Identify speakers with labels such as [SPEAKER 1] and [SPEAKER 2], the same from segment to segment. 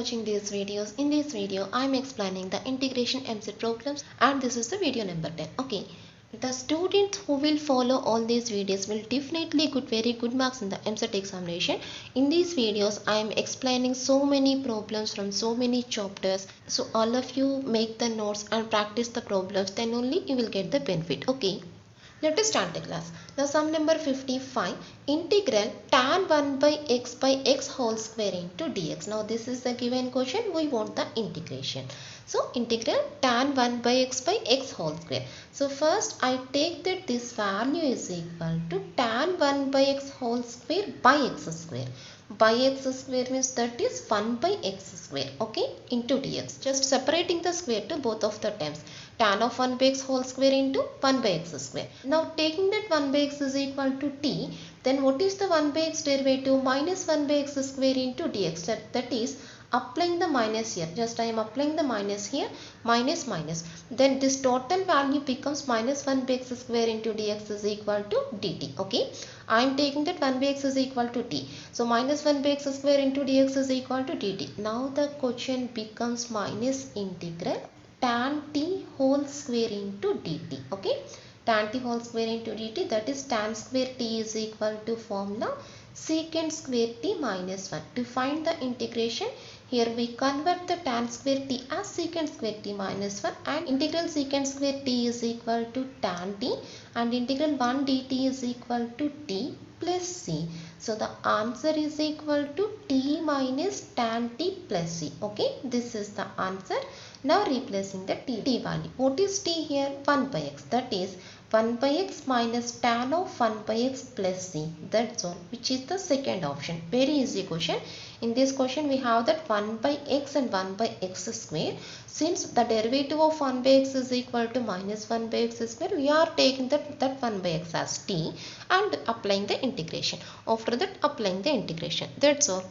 [SPEAKER 1] watching these videos. In this video, I am explaining the integration MZ problems and this is the video number 10. Okay. The students who will follow all these videos will definitely get very good marks in the MZ examination. In these videos, I am explaining so many problems from so many chapters. So all of you make the notes and practice the problems, then only you will get the benefit. Okay. Let us start the class. Now sum number 55, integral tan 1 by x whole square into dx. Now this is the given question, we want the integration. So integral tan 1 by x whole square. So first I take that this value is equal to tan 1 by x whole square by x square. By x square means that is 1 by x square, okay, into dx. Just separating the square to both of the terms. Tan of 1 by x whole square into 1 by x square. Now taking that 1 by x is equal to t, then what is the 1 by x derivative? Minus 1 by x square into dx. That is applying the minus here. Just I am applying the minus here. Minus minus. Then this total value becomes minus 1 by x square into dx is equal to dt. Okay. I am taking that 1 by x is equal to t. So minus 1 by x square into dx is equal to dt. Now the question becomes minus integral tan t whole square into dt. Okay. Tan t whole square into dt, that is tan square t is equal to formula secant square t minus 1. To find the integration, here we convert the tan square t as secant square t minus 1 and integral secant square t is equal to tan t and integral 1 dt is equal to t plus c. So the answer is equal to t minus tan t plus c. Okay, this is the answer. Now replacing the t value. What is t here? 1 by x. That is 1 by x minus tan of 1 by x plus c. That's all, which is the second option. Very easy question. In this question we have that 1 by x and 1 by x square. Since the derivative of 1 by x is equal to minus 1 by x square, we are taking that 1 by x as t and applying the integration. After that applying the integration. That's all.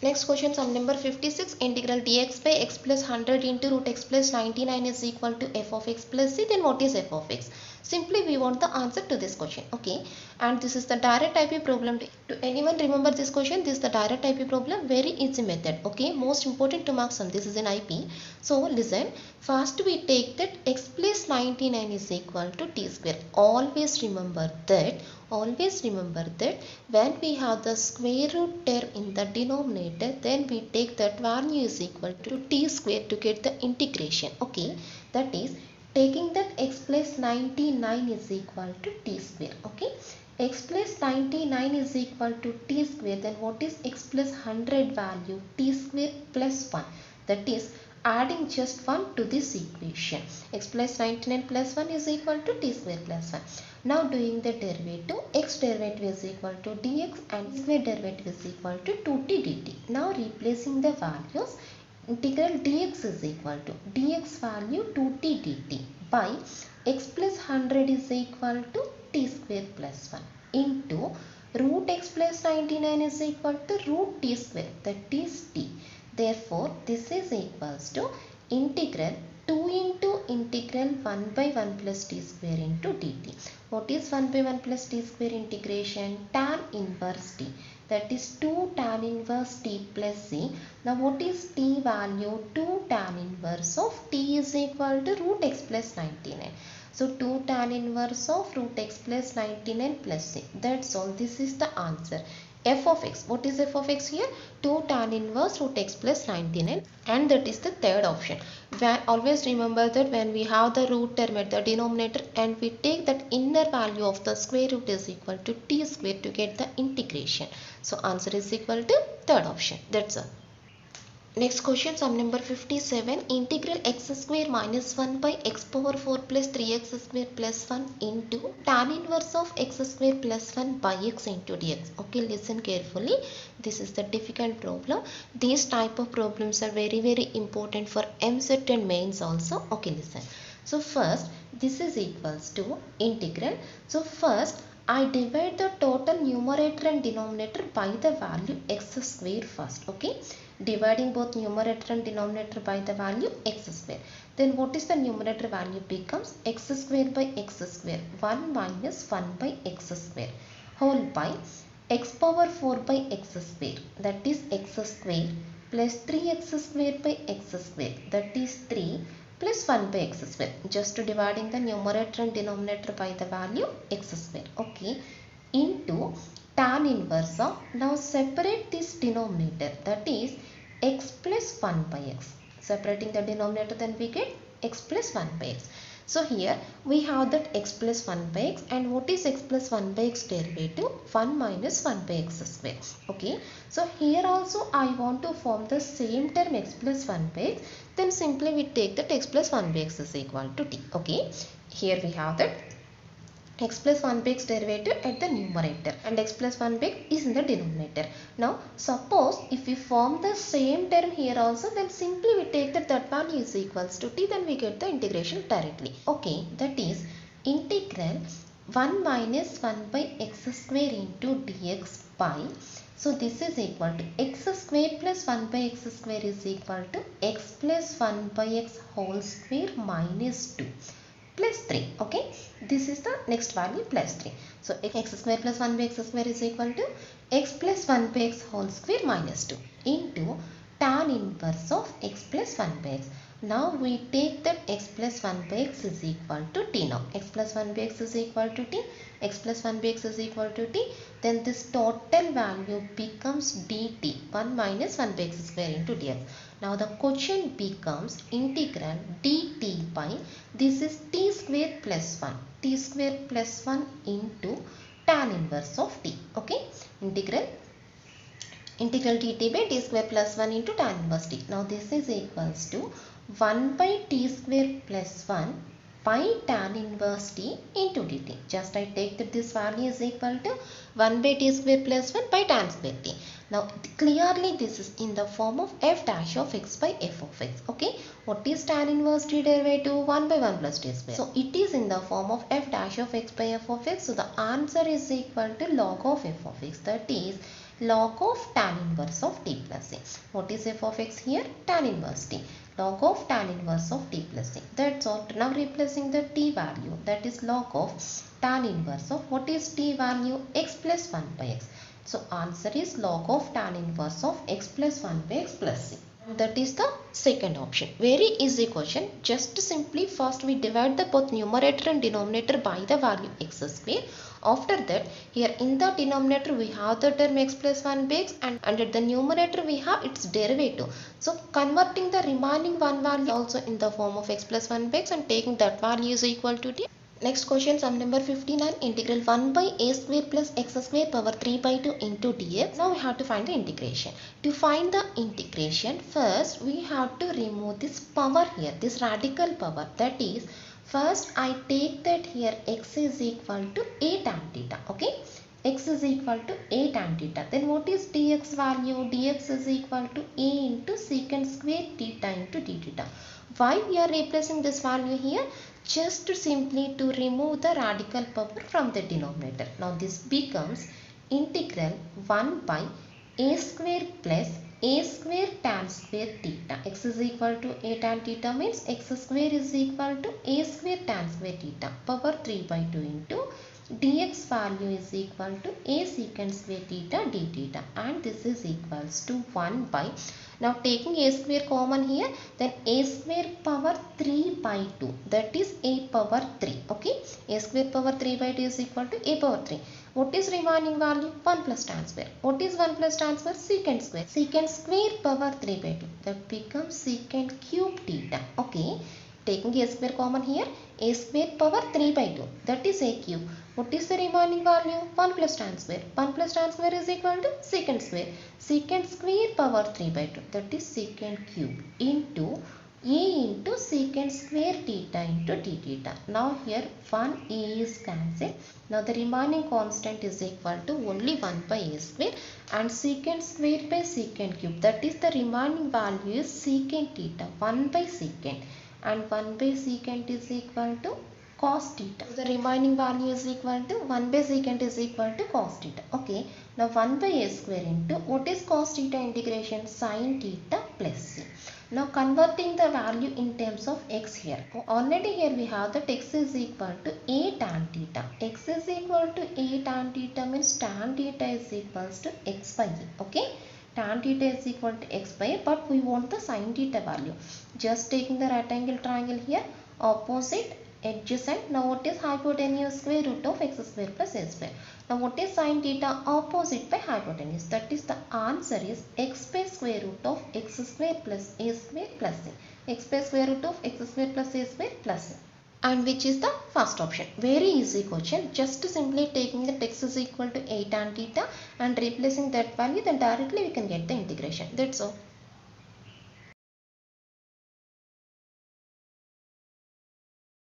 [SPEAKER 1] Next question, sum number 56, integral dx by x plus 100 into root x plus 99 is equal to f of x plus c. Then what is f of x? Simply we want the answer to this question. Okay, and this is the direct IP problem. To anyone remember this question, this is the direct IP problem, very easy method. Okay, most important to mark sum, this is an IP. So listen, first we take that x plus 99 is equal to t square. Always remember that when we have the square root term in the denominator, then we take that value is equal to t square to get the integration. Okay, that is taking that x plus 99 is equal to t square. Okay, x plus 99 is equal to t square, then what is x plus 100 value? T square plus 1, that is adding just 1 to this equation. X plus 99 plus 1 is equal to t square plus 1. Now doing the derivative, x derivative is equal to dx and square derivative is equal to 2t dt. Now replacing the values, integral dx is equal to dx value 2t dt by x plus 100 is equal to t square plus 1 into root x plus 99 is equal to root t square, that is t. Therefore, this is equals to integral 2 into integral 1 by 1 plus t square into dt. What is 1 by 1 plus t square integration? Tan inverse t. That is 2 tan inverse t plus c. Now what is t value? 2 tan inverse of t is equal to root x plus 99. So 2 tan inverse of root x plus 99 plus c. That's all. This is the answer. F of x. What is f of x here? 2 tan inverse root x plus 99, and that is the third option. Always remember that when we have the root term at the denominator and we take that inner value of the square root is equal to t square to get the integration. So answer is equal to third option. That's all. Next question, sum number 57, integral x square minus 1 by x power 4 plus 3x square plus 1 into tan inverse of x square plus 1 by x into dx. Okay, listen carefully. This is the difficult problem. These type of problems are very important for MCET and mains also. Okay, listen. So first, this is equals to integral. So first, I divide the total numerator and denominator by the value x square first. Okay, dividing both numerator and denominator by the value x square. Then what is the numerator value? Becomes x square by x square, 1 minus 1 by x square whole by x power 4 by x square, that is x square plus 3x square by x square, that is 3 plus 1 by x square, just dividing the numerator and denominator by the value x square, okay, into tan inverse of, now separate this denominator, that is x plus 1 by x. Separating the denominator, then we get x plus 1 by x. So here we have that x plus 1 by x, and what is x plus 1 by x derivative? 1 minus 1 by x square. Okay. So here also I want to form the same term x plus 1 by x. Then simply we take that x plus 1 by x is equal to t. Okay. Here we have that x plus 1 by x derivative at the numerator and x plus 1 by x is in the denominator. Now suppose if we form the same term here also, then simply we take that value is equals to t, then we get the integration directly. Okay, that is integral 1 minus 1 by x square into dx by, so this is equal to x square plus 1 by x square is equal to x plus 1 by x whole square minus 2. Plus 3. Okay, this is the next value plus 3. So x square plus 1 by x square is equal to x plus 1 by x whole square minus 2 into tan inverse of x plus 1 by x. Now we take that x plus 1 by x is equal to t. Now x plus 1 by x is equal to t, x plus 1 by x is equal to t, then this total value becomes dt, 1 minus 1 by x square into dx. Now the question becomes integral dt by, this is t square plus 1, t square plus 1 into tan inverse of t. Okay, integral dt by t square plus 1 into tan inverse t. Now this is equals to 1 by t square plus 1 by tan inverse t into dt. Just I take that this value is equal to 1 by t square plus 1 by tan square t. Now clearly this is in the form of f dash of x by f of x. Okay, what is tan inverse t derivative? 1 by 1 plus t square. So it is in the form of f dash of x by f of x. So the answer is equal to log of f of x, that is log of tan inverse of t plus a. What is f of x here? Tan inverse t. Log of tan inverse of t plus a. That's all. Now replacing the t value, that is log of tan inverse of, what is t value? X plus 1 by x. So answer is log of tan inverse of x plus 1 by x plus c. That is the second option. Very easy question. Just simply first we divide the both numerator and denominator by the value x square. After that, here in the denominator we have the term x plus 1 by x, and under the numerator we have its derivative. So converting the remaining one value also in the form of x plus 1 by x and taking that value is equal to t. Next question, sum number 59, integral 1 by a square plus x square power 3 by 2 into dx. Now we have to find the integration. To find the integration, first we have to remove this power here, this radical power, that is, first I take that here x is equal to a tan theta. Okay, x is equal to a tan theta. Then what is dx value? Dx is equal to a into secant square theta into d theta. Why we are replacing this value here? Just simply to remove the radical power from the denominator. Now this becomes integral 1 by a square plus a square tan square theta. X is equal to a tan theta means x square is equal to a square tan square theta power 3 by 2 into dx value is equal to a secant square theta d theta, and this is equals to 1 by, now taking a square common here, then a square power 3 by 2, that is a power 3. Okay, a square power 3 by 2 is equal to a power 3. What is remaining value? 1 plus tan square. What is 1 plus tan square? Secant square. Secant square power 3 by 2, that becomes secant cube theta. Okay, taking a square common here, a square power 3 by 2, that is a cube. What is the remaining value? 1 plus tan square. 1 plus tan square is equal to secant square. Secant square power 3 by 2, that is secant cube into a into secant square theta into d theta. Now here 1 a is cancelled. Now the remaining constant is equal to only 1 by a square and secant square by secant cube, that is the remaining value is secant theta, 1 by secant, and 1 by secant is equal to cos theta. The remaining value is equal to 1 by secant is equal to cos theta. Okay, now 1 by a square into, what is cos theta integration? Sin theta plus c. Now converting the value in terms of x here. Already here we have that x is equal to a tan theta. X is equal to a tan theta means tan theta is equals to x by a. Okay, tan theta is equal to x by a, but we want the sin theta value. Just taking the right angle triangle here, opposite adjacent. Now what is hypotenuse? Square root of x square plus a square. Now what is sin theta? Opposite by hypotenuse. That is the answer is x by square root of x square plus a square plus a. X by square root of x square plus a square plus a. And which is the first option. Very easy question. Just simply taking the x is equal to a tan theta and replacing that value, then directly we can get the integration. That's all.